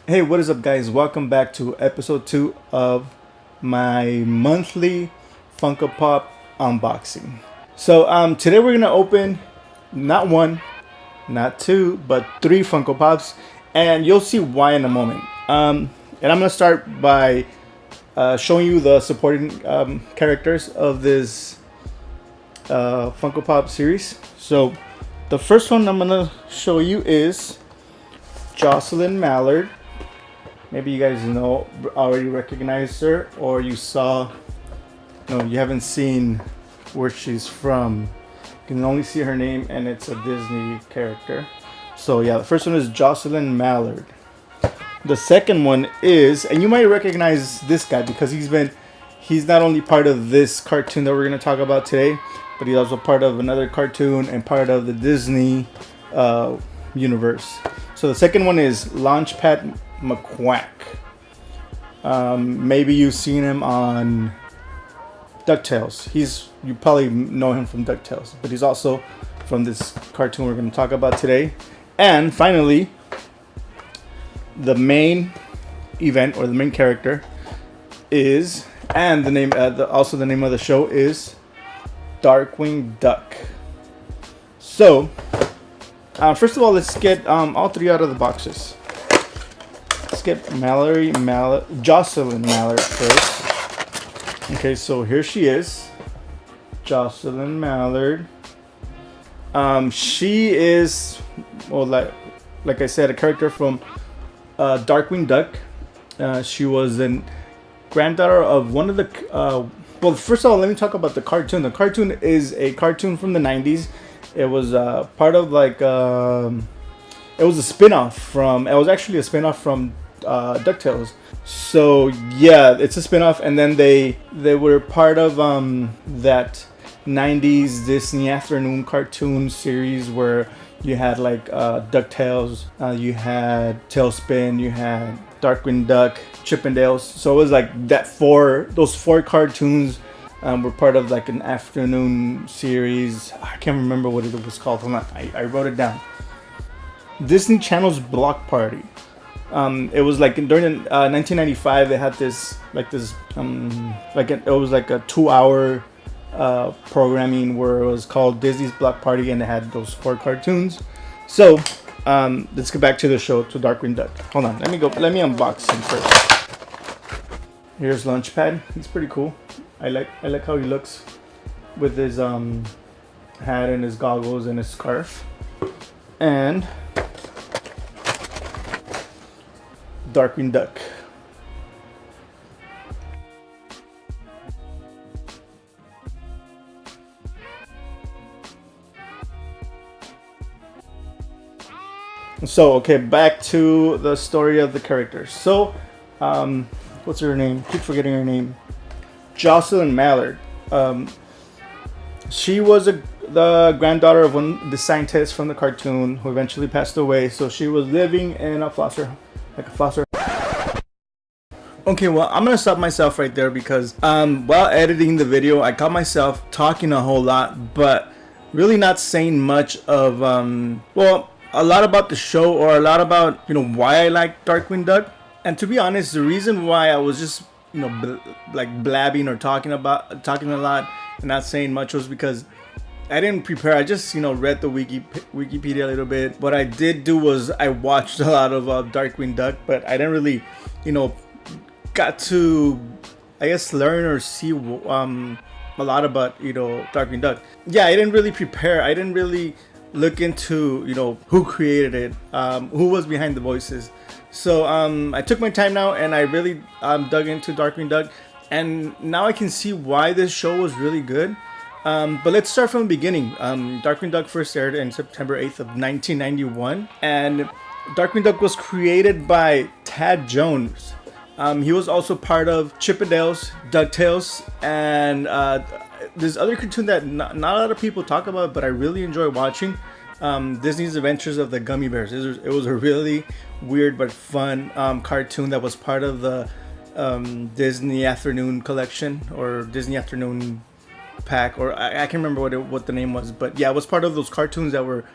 Hey, what is up, guys? Welcome back to episode 2 of my monthly Funko Pop unboxing. Today we're gonna open not one, not two, but three Funko Pops, and you'll see why in a moment. And I'm gonna start by showing you the supporting characters of this Funko Pop series. So, the first one I'm gonna show you is Jocelyn Mallard. Maybe you guys already recognize her, or you saw, no, you haven't seen where she's from. You can only see her name, and it's a Disney character. So yeah, the first one is Jocelyn Mallard. The second one is, and you might recognize this guy because he's not only part of this cartoon that we're going to talk about today, but he's also part of another cartoon and part of the Disney universe. So the second one is Launchpad McQuack. Maybe you've seen him on DuckTales. You probably know him from DuckTales, but he's also from this cartoon we're going to talk about today. And finally, the main event, or the main character, is, and the name, also the name of the show is Darkwing Duck. So, first of all, let's get all three out of the boxes. Let's get Jocelyn Mallard first. Okay, so here she is, Jocelyn Mallard. She is, well, like I said, a character from Darkwing Duck. She was the granddaughter of one of the. Well, first of all, let me talk about the cartoon. The cartoon is a cartoon from the '90s. It was part of it was a spin-off from. It was actually a spin-off from DuckTales. So yeah, it's a spin-off, and then they were part of that '90s Disney afternoon cartoon series where you had DuckTales, you had Tailspin, you had Darkwing Duck, Chippendales. So it was like those four cartoons were part of like an afternoon series. I can't remember what it was called. Hold on, I wrote it down. Disney Channel's Block Party. It was like during 1995. They had this it was like a 2-hour programming where it was called Disney's Block Party, and it had those four cartoons. So let's get back to the show, to Darkwing Duck. Hold on, let me unbox him first. Here's Launchpad. He's pretty cool. I like how he looks with his hat and his goggles and his scarf. And Darkwing Duck. So, okay, back to the story of the characters. So, what's her name? Keep forgetting her name. Jocelyn Mallard. She was the granddaughter of one of the scientists from the cartoon who eventually passed away. So she was living in a foster. Okay, well, I'm gonna stop myself right there because while editing the video, I caught myself talking a whole lot, but really not saying much of a lot about the show, or a lot about why I like Darkwing Duck. And to be honest, the reason why I was just blabbing or talking a lot and not saying much was because I didn't prepare. I just read the Wikipedia a little bit. What I did do was I watched a lot of Darkwing Duck, but I didn't really got to, I guess, learn or see a lot about Darkwing Duck. Yeah, I didn't really prepare. I didn't really look into who created it, who was behind the voices. So I took my time now, and I really dug into Darkwing Duck, and now I can see why this show was really good. But let's start from the beginning. Darkwing Duck first aired in September 8th of 1991, and Darkwing Duck was created by Tad Jones. He was also part of Chippendales, DuckTales, and this other cartoon that not a lot of people talk about, but I really enjoy watching. Disney's Adventures of the Gummy Bears. It was a really weird but fun cartoon that was part of the Disney Afternoon collection, or Disney Afternoon pack, or I can't remember what the name was, but yeah, it was part of those cartoons that were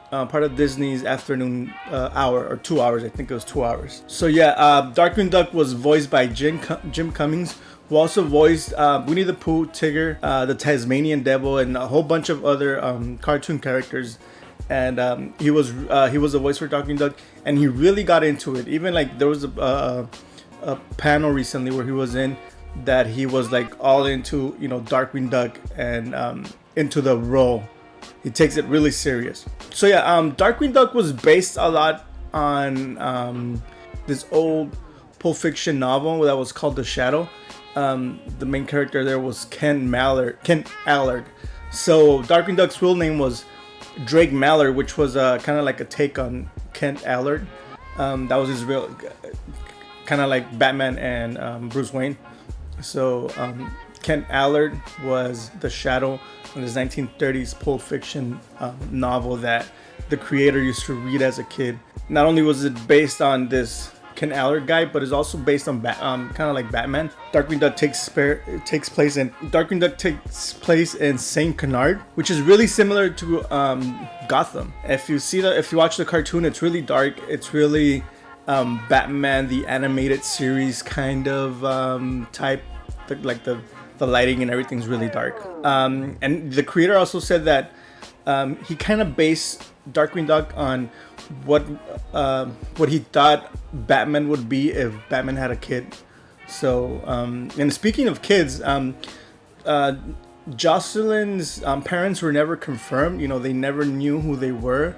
part of Disney's afternoon hour, or 2 hours. I think it was 2 hours. So yeah, Darkwing Duck was voiced by Jim Cummings, who also voiced Winnie the Pooh, Tigger, the Tasmanian Devil, and a whole bunch of other cartoon characters. And he was a voice for Darkwing Duck, and he really got into it. Even like there was a panel recently where he was in that he was like all into, you know, Darkwing Duck and into the role. He takes it really serious. So yeah, Darkwing Duck was based a lot on this old Pulp Fiction novel that was called The Shadow. The main character there was Ken Allard. So Darkwing Duck's real name was Drake Mallard, which was kind of like a take on Kent Allard. That was his real, kind of like Batman and Bruce Wayne. So Kent Allard was the Shadow in this 1930s Pulp Fiction novel that the creator used to read as a kid. Not only was it based on this Ken Allard guy, but it's also based on kind of like Batman. Darkwing Duck takes place in Saint Canard, which is really similar to Gotham. If you watch the cartoon, it's really dark. It's really Batman the animated series kind of type. The lighting and everything's really dark. And the creator also said that he kind of based Darkwing Duck on what he thought Batman would be if Batman had a kid. So and speaking of kids, Jocelyn's parents were never confirmed. You know, they never knew who they were,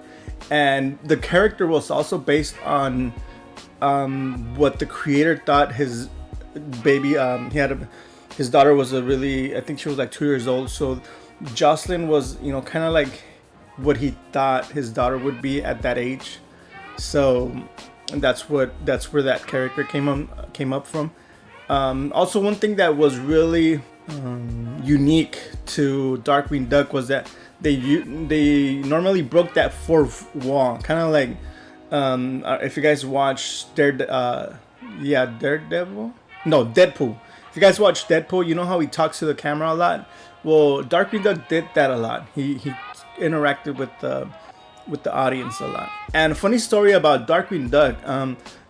and the character was also based on what the creator thought his baby his daughter was I think she was like 2 years old. So Jocelyn was, you know, kind of like what he thought his daughter would be at that age. So that's where that character came up from. Also, one thing that was really unique to Darkwing Duck was that they normally broke that fourth wall, kind of like if you guys watch Deadpool. If you guys watch Deadpool, you know how he talks to the camera a lot. Well, Darkwing Duck did that a lot. He interacted with the audience a lot. And a funny story about Darkwing Duck,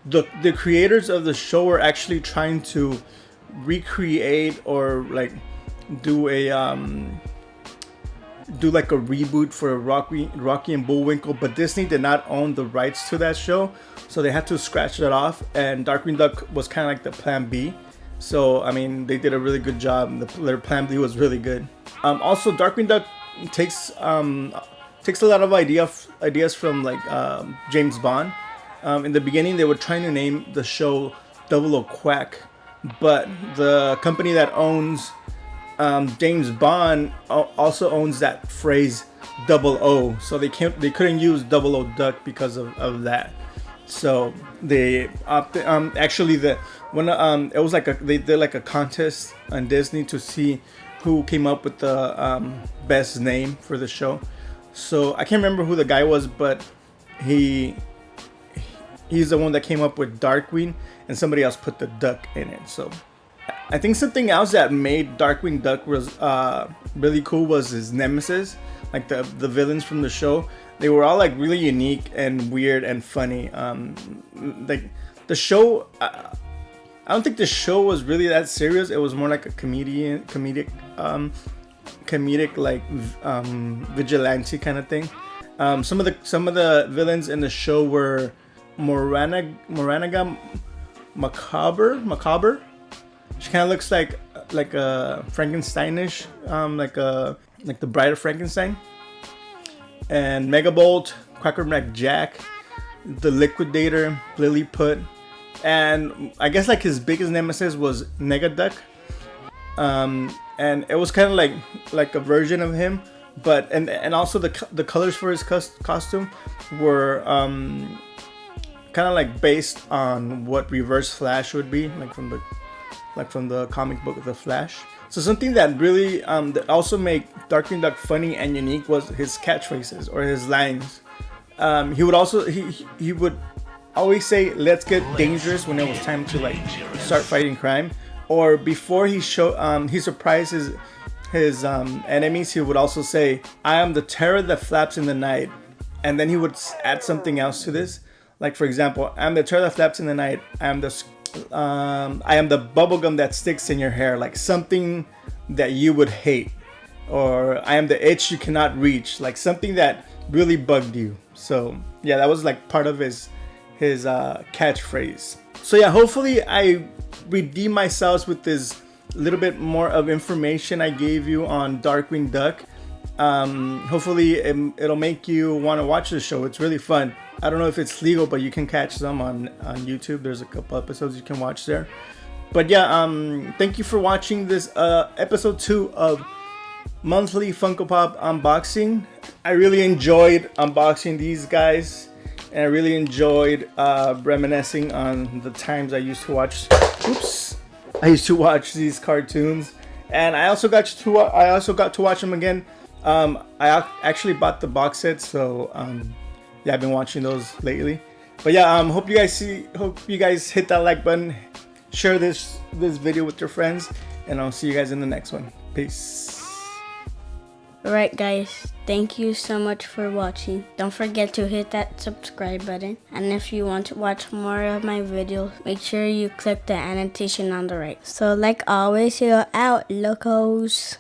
the creators of the show were actually trying to recreate or like do like a reboot for Rocky and Bullwinkle, but Disney did not own the rights to that show, so they had to scratch that off, and Darkwing Duck was kind of like the plan B. So I mean, they did a really good job. Their plan B was really good. Also, Darkwing Duck takes a lot of ideas from like James Bond. In the beginning, they were trying to name the show 00 Quack, but the company that owns James Bond also owns that phrase 00, so they couldn't use 00 Duck because of that. So they actually it was like they did like a contest on Disney to see who came up with the best name for the show. So I can't remember who the guy was, but he's the one that came up with Darkwing, and somebody else put the duck in it. So I think something else that made Darkwing Duck was really cool was his nemesis, like the villains from the show. They were all like really unique and weird and funny. Like the show, I don't think the show was really that serious. It was more like a comedic like vigilante kind of thing. Some of the villains in the show were Moranaga Macabre. She kind of looks like a Frankensteinish, like the Bride of Frankenstein. And Megabolt, Quackerneck Jack, the Liquidator, Lilliput, and I guess like his biggest nemesis was Negaduck. And it was kind of like a version of him, but and also the colors for his costume were kind of like based on what Reverse Flash would be, like from the comic book of the Flash. So something that really that also made Darkwing Duck funny and unique was his catchphrases or his lines. He would always say, "Let's get dangerous" when it was time to like start fighting crime. Or before he surprised his enemies, he would also say, "I am the terror that flaps in the night. and then he would add something else to this. Like for example, I'm the turtle that flaps in the night. I am the bubble gum that sticks in your hair. Like something that you would hate, or I am the itch you cannot reach. Like something that really bugged you. So yeah, that was like part of his catchphrase. So yeah, hopefully I redeem myself with this little bit more of information I gave you on Darkwing Duck. Hopefully it'll make you want to watch the show. It's really fun. I don't know if it's legal, but you can catch them on YouTube. There's a couple episodes you can watch there. But yeah, thank you for watching this episode 2 of monthly Funko Pop unboxing. I really enjoyed unboxing these guys, and I really enjoyed reminiscing on the times I used to watch. I used to watch these cartoons, and I also got to watch them again. I actually bought the box set, so yeah, I've been watching those lately. But yeah, hope you guys hit that like button, share this video with your friends, and I'll see you guys in the next one. Peace. Alright guys, thank you so much for watching. Don't forget to hit that subscribe button, and if you want to watch more of my videos, make sure you click the annotation on the right. So like always, you're out, locos.